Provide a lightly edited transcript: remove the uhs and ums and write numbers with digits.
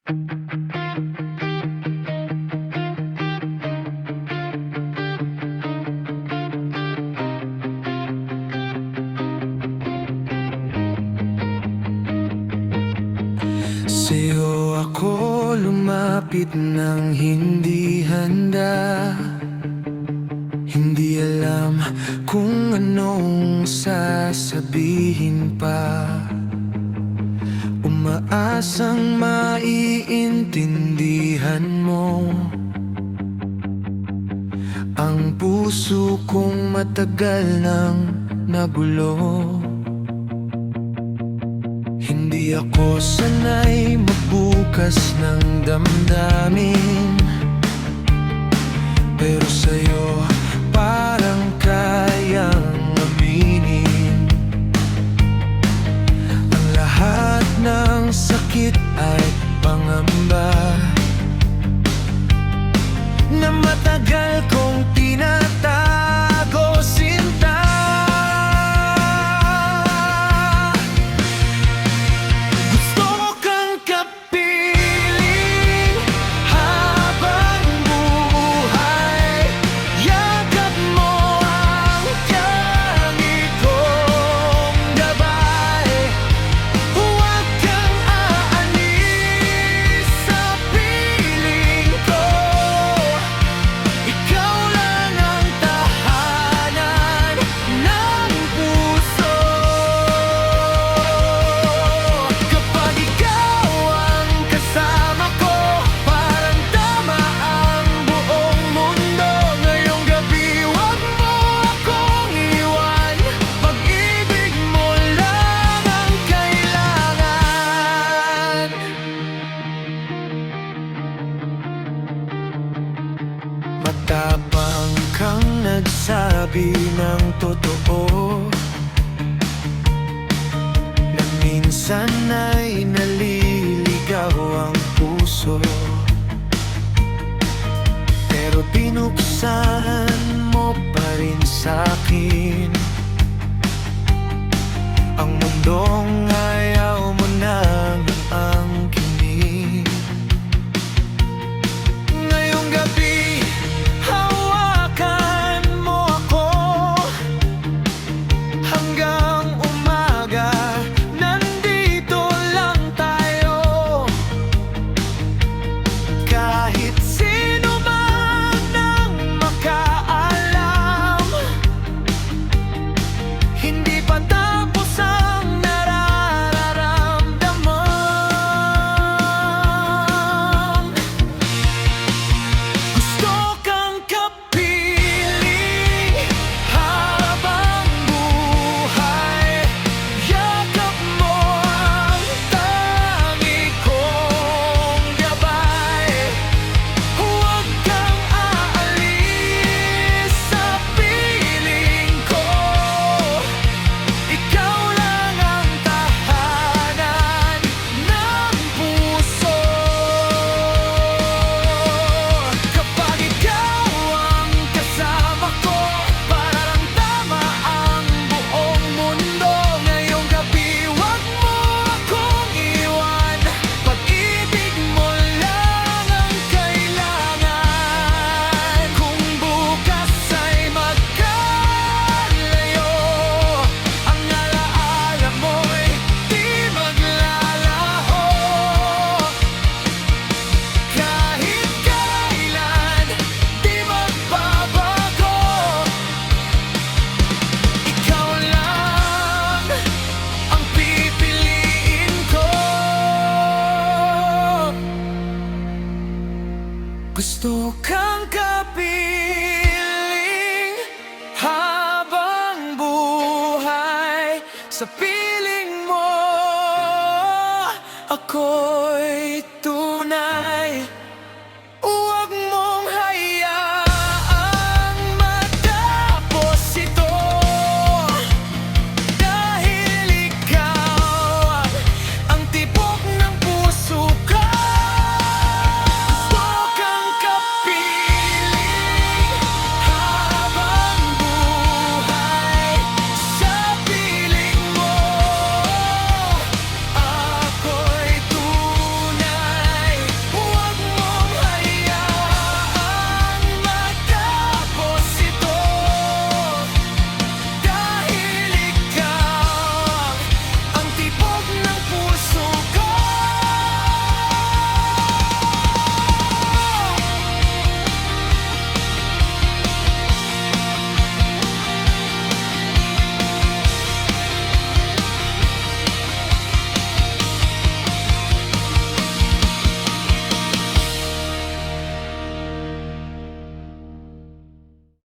Sa'yo ako lumapit nang hindi handa. Hindi alam kung anong sasabihin pa. Umaasang maiintindihan mo ang puso kong matagal nang nagulo. Hindi ako sanay magbukas ng damdamin, pero sa'yo parang kayang aminin ang lahat ng sakit ay pangamba na matagal kong tinatago, sinta. Gusto ko kang kapiling habang buhay. Yakap mo ang tangi kong gabay. Huwag kang aalis sa piling ko. Ikaw lang ang tahanan ng puso. Kapag ikaw ang kasama ko, parang tama ang buong mundo. Ngayong gabi, huwag mo akong iwan. Pag-ibig mo lang ang kailangan. Matapang kang nagsabi ng totoo, na minsan ay naliligaw ang puso. Pero binuksan mo pa rin sa'kin ang mundong ayaw mo nang angkinin. Ngayong gabi, hawakan mo ako hanggang umaga. Nandito lang tayo, kahit sino man ang makaalam. Hindi pa tapos ang nararamdaman. Gusto kang kapiling habang buhay. Yakap mo ang tangi kong gabay. Huwag kang aalis sa piling ko. Ikaw lang ang tahanan ng puso. Kapag ikaw ang kasama ko, parang tama ang buong mundo. Ngayong gabi, huwag mo akong iwan. Pag-ibig mo lang ang kailangan. Kung bukas ay magkalayo, ang alaala mo'y di maglalaho. Kahit kailan, di magbabago. Ikaw lang ang pipiliin ko. Gusto kang kapiling habang buhay. Sa piling mo, ako'y